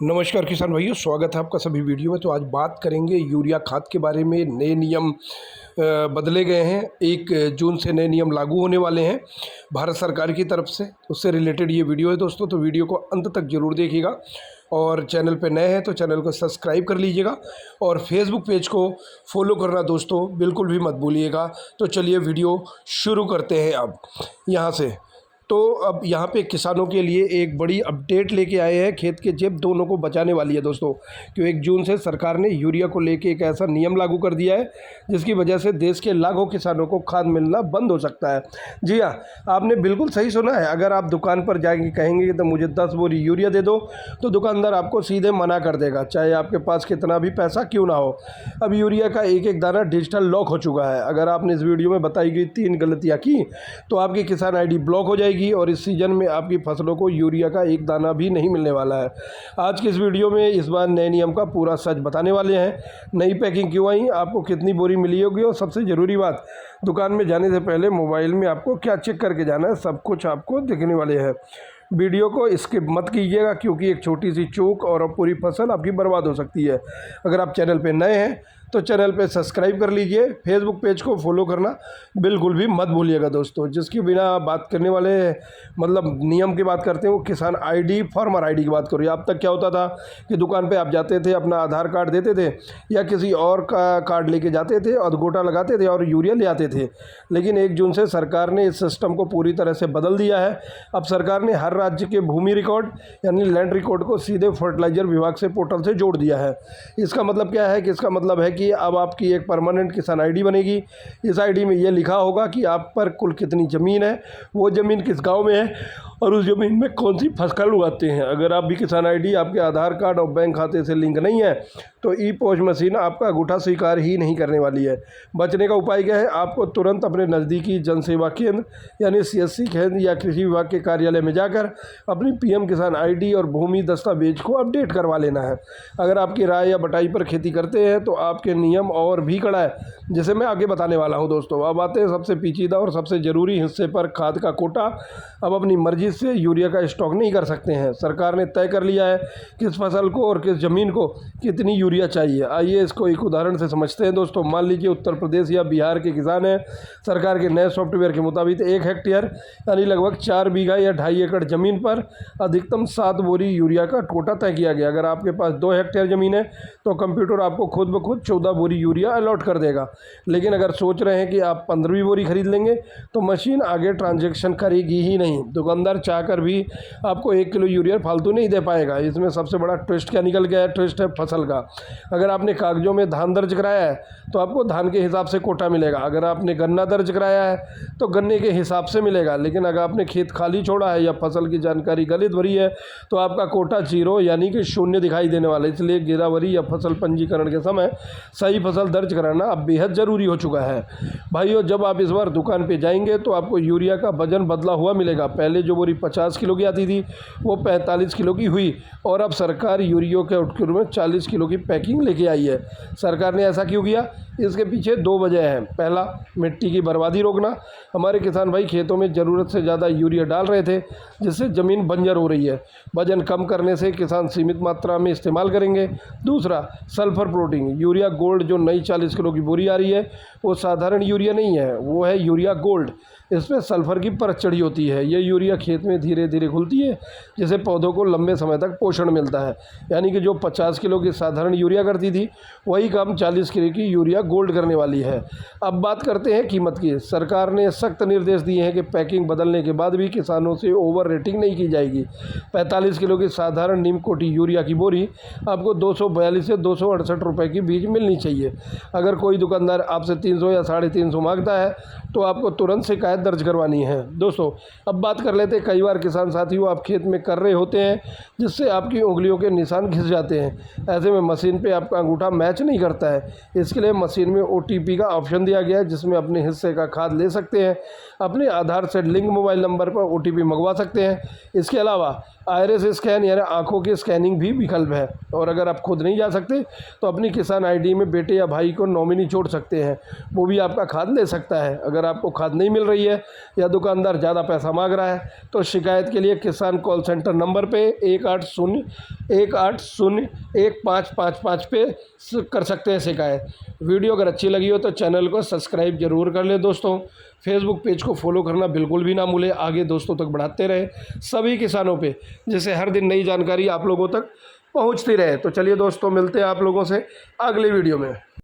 नमस्कार किसान भाइयों, स्वागत है आपका सभी वीडियो में। तो आज बात करेंगे यूरिया खाद के बारे में। नए नियम बदले गए हैं। 1 जून से नए नियम लागू होने वाले हैं भारत सरकार की तरफ से। उससे रिलेटेड ये वीडियो है दोस्तों, तो वीडियो को अंत तक जरूर देखिएगा। और चैनल पे नए हैं तो चैनल को सब्सक्राइब कर लीजिएगा और फेसबुक पेज को फॉलो करना दोस्तों बिल्कुल भी मत भूलिएगा। तो चलिए वीडियो शुरू करते हैं अब यहाँ से। तो अब यहाँ पे किसानों के लिए एक बड़ी अपडेट लेके आए हैं। खेत के जेब दोनों को बचाने वाली है दोस्तों, क्यों 1 जून से सरकार ने यूरिया को लेके एक ऐसा नियम लागू कर दिया है जिसकी वजह से देश के लाखों किसानों को खाद मिलना बंद हो सकता है। जी हाँ, आपने बिल्कुल सही सुना है। अगर आप दुकान पर जाएंगे कहेंगे कि तो मुझे 10 बोरी यूरिया दे दो, तो दुकानदार आपको सीधे मना कर देगा, चाहे आपके पास कितना भी पैसा क्यों ना हो। अब यूरिया का एक एक दाना डिजिटल लॉक हो चुका है। अगर आपने इस वीडियो में बताई गई 3 गलतियाँ की तो आपकी किसान ID ब्लॉक हो जाएगी और इस सीजन में आपकी फसलों को यूरिया का एक दाना भी नहीं मिलने वाला है। आज की इस वीडियो में इस बार नए नियम का पूरा सच बताने वाले हैं। नई पैकिंग क्यों आई, आपको कितनी बोरी मिली होगी, और सबसे ज़रूरी बात, दुकान में जाने से पहले मोबाइल में आपको क्या चेक करके जाना है, सब कुछ आपको दिखने वाले हैं। वीडियो को स्किप मत कीजिएगा, क्योंकि एक छोटी सी चूक और पूरी फसल आपकी बर्बाद हो सकती है। अगर आप चैनल पे नए हैं तो चैनल पे सब्सक्राइब कर लीजिए, फेसबुक पेज को फॉलो करना बिल्कुल भी मत भूलिएगा दोस्तों। जिसके बिना बात करने वाले मतलब नियम की बात करते हैं, वो किसान ID, फार्मर ID की बात करो। अब तक क्या होता था कि दुकान पे आप जाते थे, अपना आधार कार्ड देते थे या किसी और का कार्ड लेके जाते थे, अधगोटा लगाते थे और यूरिया ले आते थे। लेकिन 1 जून से सरकार ने इस सिस्टम को पूरी तरह से बदल दिया है। अब सरकार ने हर राज्य के भूमि रिकॉर्ड यानी लैंड रिकॉर्ड को सीधे फर्टिलाइजर विभाग से पोर्टल से जोड़ दिया है। इसका मतलब क्या है कि इसका मतलब है कि अब आपकी एक परमानेंट किसान ID बनेगी। इस ID में ये लिखा होगा कि आप पर कुल कितनी ज़मीन है, वो ज़मीन किस गांव में है और उस ज़मीन में कौन सी फसल उगाते हैं। अगर आप भी किसान ID आपके आधार कार्ड और बैंक खाते से लिंक नहीं है तो ई-पोस मशीन आपका अंगूठा स्वीकार ही नहीं करने वाली है। बचने का उपाय क्या है, आपको तुरंत अपने नज़दीकी जन सेवा केंद्र यानी CSC केंद्र या कृषि विभाग के कार्यालय में जाकर अपनी PM किसान ID और भूमि दस्तावेज को अपडेट करवा लेना है। अगर आपकी राय या बटाई पर खेती करते हैं तो आपके नियम और भी कड़ा है, जिसे मैं आगे बताने वाला हूं दोस्तों। अब आते हैं सबसे पेचीदा और सबसे ज़रूरी हिस्से पर, खाद का कोटा। अब अपनी मर्जी से यूरिया का स्टॉक नहीं कर सकते हैं। सरकार ने तय कर लिया है किस फसल को और किस ज़मीन को कितनी यूरिया चाहिए। आइए इसको एक उदाहरण से समझते हैं दोस्तों। मान लीजिए उत्तर प्रदेश या बिहार के किसान हैं। सरकार के नए सॉफ्टवेयर के मुताबिक 1 हेक्टेयर यानी लगभग 4 बीघा या 2.5 एकड़ ज़मीन पर अधिकतम 7 बोरी यूरिया का कोटा तय किया गया। अगर आपके पास 2 हेक्टेयर ज़मीन है तो कंप्यूटर आपको खुद ब खुद 14 बोरी यूरिया अलॉट कर देगा। लेकिन अगर सोच रहे हैं कि आप 15वीं बोरी खरीद लेंगे तो मशीन आगे ट्रांजैक्शन करेगी ही नहीं। दुकानदार चाहकर भी आपको 1 किलो यूरिया फालतू नहीं दे पाएगा। इसमें सबसे बड़ा ट्विस्ट क्या निकल गया है, ट्विस्ट है फसल का। अगर आपने कागजों में धान दर्ज कराया है तो आपको धान के हिसाब से कोटा मिलेगा। अगर आपने गन्ना दर्ज कराया है तो गन्ने के हिसाब से मिलेगा। लेकिन अगर आपने खेत खाली छोड़ा है या फसल की जानकारी गलत भरी है तो आपका कोटा 0 यानी कि 0 दिखाई देने वाला है। इसलिए गिरावरी या फसल पंजीकरण के समय सही फसल दर्ज कराना अब बेहद ज़रूरी हो चुका है। भाइयों, जब आप इस बार दुकान पे जाएंगे तो आपको यूरिया का वजन बदला हुआ मिलेगा। पहले जो बोरी 50 किलो की आती थी वो 45 किलो की हुई और अब सरकार यूरिया के आउटपुट में 40 किलो की पैकिंग लेके आई है। सरकार ने ऐसा क्यों किया, इसके पीछे 2 वजह हैं। पहला, मिट्टी की बर्बादी रोकना। हमारे किसान भाई खेतों में ज़रूरत से ज़्यादा यूरिया डाल रहे थे, जिससे ज़मीन बंजर हो रही है। वजन कम करने से किसान सीमित मात्रा में इस्तेमाल करेंगे। दूसरा, सल्फर प्रोटीन। यूरिया गोल्ड जो नई 40 किलो की बोरी आ रही है वो साधारण यूरिया नहीं है, वो है यूरिया गोल्ड। इसमें सल्फर की परत चढ़ी होती है। ये यूरिया खेत में धीरे धीरे घुलती है, जिससे पौधों को लंबे समय तक पोषण मिलता है। यानी कि जो 50 किलो की साधारण यूरिया करती थी वही काम 40 किलो की यूरिया गोल्ड करने वाली है। अब बात करते हैं कीमत की। सरकार ने सख्त निर्देश दिए हैं कि पैकिंग बदलने के बाद भी किसानों से ओवर रेटिंग नहीं की जाएगी। 45 किलो की साधारण नीम कोटी यूरिया की बोरी आपको 242 से 268 रुपये की बीच मिलनी चाहिए। अगर कोई दुकानदार आपसे 300 या 350 मांगता है तो आपको तुरंत शिकायत दर्ज करवानी है। दोस्तों, अब बात कर लेते हैं, कई बार किसान साथियों आप खेत में कर रहे होते हैं जिससे आपकी उंगलियों के निशान घिस जाते हैं। ऐसे में मशीन पे आपका अंगूठा मैच नहीं करता है। इसके लिए मशीन में OTP का ऑप्शन दिया गया है, जिसमें अपने हिस्से का खाद ले सकते हैं। अपने आधार से लिंक मोबाइल नंबर पर OTP मंगवा सकते हैं। इसके अलावा आइरिस स्कैन यानी आंखों की स्कैनिंग भी विकल्प है। और अगर आप खुद नहीं जा सकते तो अपनी किसान ID में बेटे या भाई को नॉमिनी जोड़ सकते हैं, वो भी आपका खाद ले सकता है। अगर आपको खाद नहीं मिल रही है है या दुकानदार ज़्यादा पैसा मांग रहा है, तो शिकायत के लिए किसान कॉल सेंटर नंबर पे 1801801555 पे कर सकते हैं शिकायत। वीडियो अगर अच्छी लगी हो तो चैनल को सब्सक्राइब जरूर कर ले दोस्तों। फेसबुक पेज को फॉलो करना बिल्कुल भी ना भूलें, आगे दोस्तों तक बढ़ाते रहें सभी किसानों पे, जिससे हर दिन नई जानकारी आप लोगों तक पहुंचती रहे। तो चलिए दोस्तों, मिलते हैं आप लोगों से अगली वीडियो में।